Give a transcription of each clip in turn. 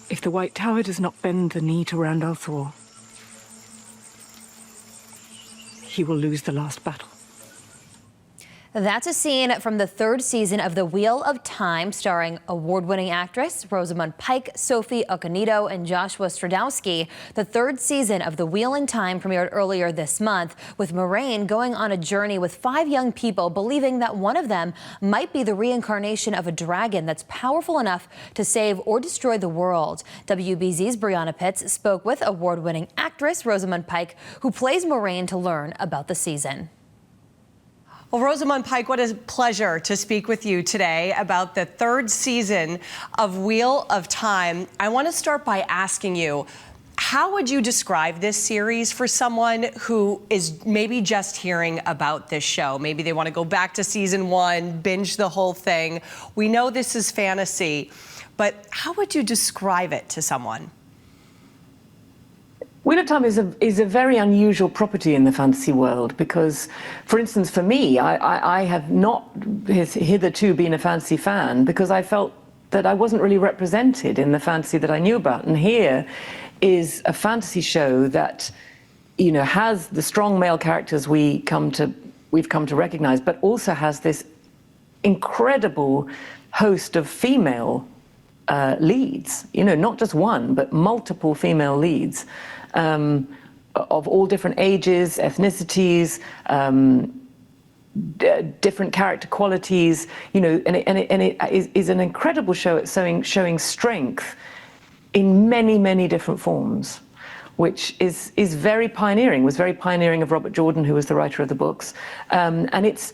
If the White Tower does not bend the knee to Randall Thor, he will lose the last battle. That's a scene from the third season of The Wheel of Time, starring award-winning actress Rosamund Pike, Sophie Okonedo, and Joshua Stradowski. The third season of The Wheel in Time premiered earlier this month, with Moiraine going on a journey with 5 young people, believing that one of them might be the reincarnation of a dragon that's powerful enough to save or destroy the world. WBZ's Brianna Pitts spoke with award-winning actress Rosamund Pike, who plays Moiraine, to learn about the season. Well, Rosamund Pike, what a pleasure to speak with you today about the third season of Wheel of Time. I want to start by asking you, how would you describe this series for someone who is maybe just hearing about this show? Maybe they want to go back to season 1, binge the whole thing. We know this is fantasy, but how would you describe it to someone? Wheel of Time is a very unusual property in the fantasy world because, for instance, for me, I have not hitherto been a fantasy fan because I felt that I wasn't really represented in the fantasy that I knew about. And here is a fantasy show that, you know, has the strong male characters we've come to recognize, but also has this incredible host of female leads, you know, not just one, but multiple female leads. Of all different ages, ethnicities, different character qualities, you know, and it is an incredible show at showing strength in many, many different forms, which is very pioneering. Was very pioneering of Robert Jordan, who was the writer of the books, and it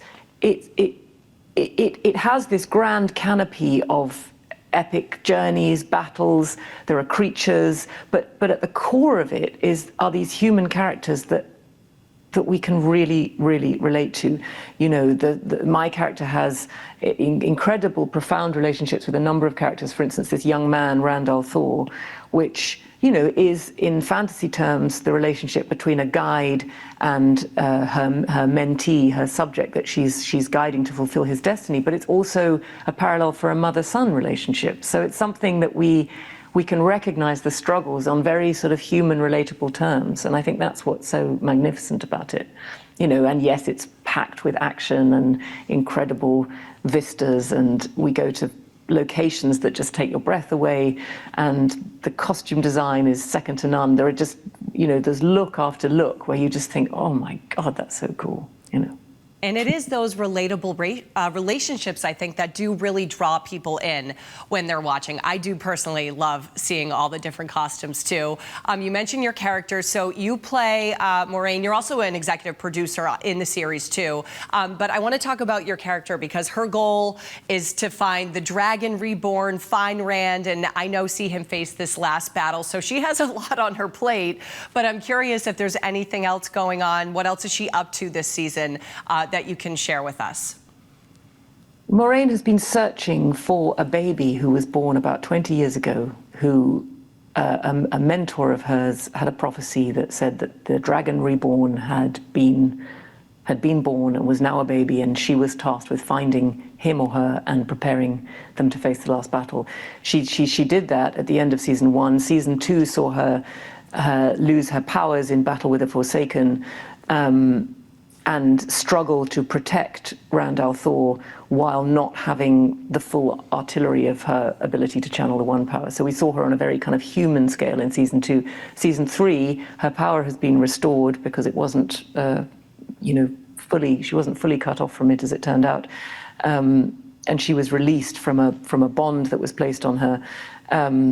has this grand canopy of epic journeys, battles. There are creatures, but at the core of it are these human characters that we can really relate to. You know, my character has incredible, profound relationships with a number of characters. For instance, this young man, Randall Thor, which, you know, is in fantasy terms the relationship between a guide and her mentee, her subject that she's guiding to fulfill his destiny. But it's also a parallel for a mother-son relationship. So it's something that we can recognize the struggles on very sort of human, relatable terms. And I think that's what's so magnificent about it. You know, and yes, it's packed with action and incredible vistas, and we go to locations that just take your breath away, and the costume design is second to none. There are just, you know, there's look after look where you just think, oh my God, that's so cool, you know. And it is those relatable relationships, I think, that do really draw people in when they're watching. I do personally love seeing all the different costumes, too. You mentioned your characters. So you play Moiraine. You're also an executive producer in the series, too. But I want to talk about your character because her goal is to find the dragon reborn, find Rand, and I know see him face this last battle. So she has a lot on her plate. But I'm curious if there's anything else going on. What else is she up to this season that you can share with us? Moiraine has been searching for a baby who was born about 20 years ago, who a mentor of hers had a prophecy that said that the dragon reborn had been born and was now a baby, and she was tasked with finding him or her and preparing them to face the last battle. She did that at the end of season 1. Season 2 saw her lose her powers in battle with the Forsaken, and struggle to protect Randall Thor while not having the full artillery of her ability to channel the One Power. So we saw her on a very kind of human scale in season 2. Season 3, her power has been restored because it wasn't, you know, she wasn't fully cut off from it, as it turned out. And she was released from a bond that was placed on her,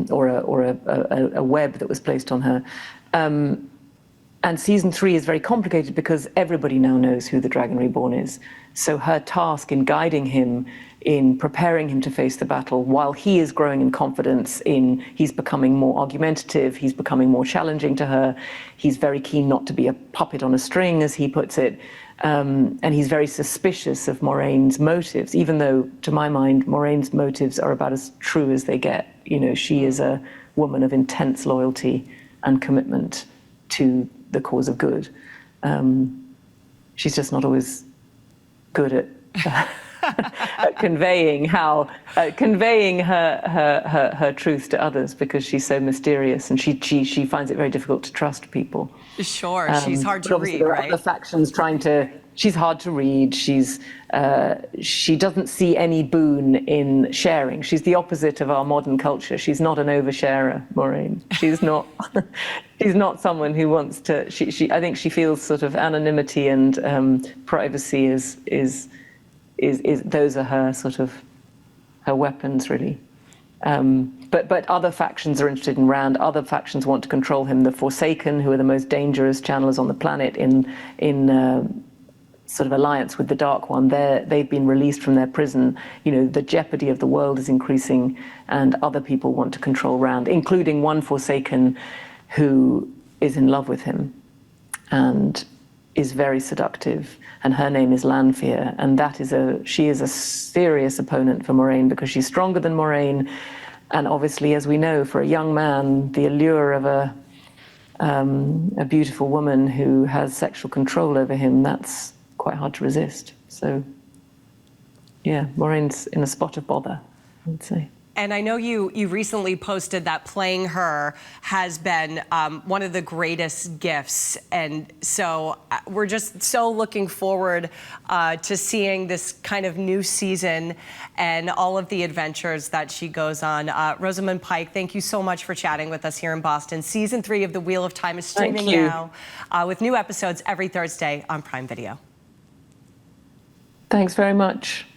or a web that was placed on her. And season 3 is very complicated because everybody now knows who the Dragon Reborn is. So her task in guiding him, in preparing him to face the battle, while he is growing in confidence, he's becoming more argumentative, he's becoming more challenging to her, he's very keen not to be a puppet on a string, as he puts it, and he's very suspicious of Moraine's motives, even though, to my mind, Moraine's motives are about as true as they get. You know, she is a woman of intense loyalty and commitment to the cause of good. She's just not always good at at conveying her truth to others, because she's so mysterious and she finds it very difficult to trust people. Sure, she's hard But to obviously read, there are right? other factions trying to. She's hard to read. She doesn't see any boon in sharing. She's the opposite of our modern culture. She's not an oversharer, Maureen. She's not. She's not someone who wants to. I think she feels sort of anonymity and privacy is those are her sort of her weapons, really. But other factions are interested in Rand. Other factions want to control him. The Forsaken, who are the most dangerous channelers on the planet, in sort of alliance with the Dark One. They've been released from their prison. You know, the jeopardy of the world is increasing, and other people want to control Rand, including one Forsaken who is in love with him and is very seductive. And her name is Lanfear, and she is a serious opponent for Moiraine, because she's stronger than Moiraine. And obviously, as we know, for a young man, the allure of a beautiful woman who has sexual control over him, that's quite hard to resist. So, yeah, Maureen's in a spot of bother, I would say. And I know you recently posted that playing her has been one of the greatest gifts. And so we're just so looking forward to seeing this kind of new season and all of the adventures that she goes on. Rosamund Pike, thank you so much for chatting with us here in Boston. Season 3 of The Wheel of Time is streaming now with new episodes every Thursday on Prime Video. Thanks very much.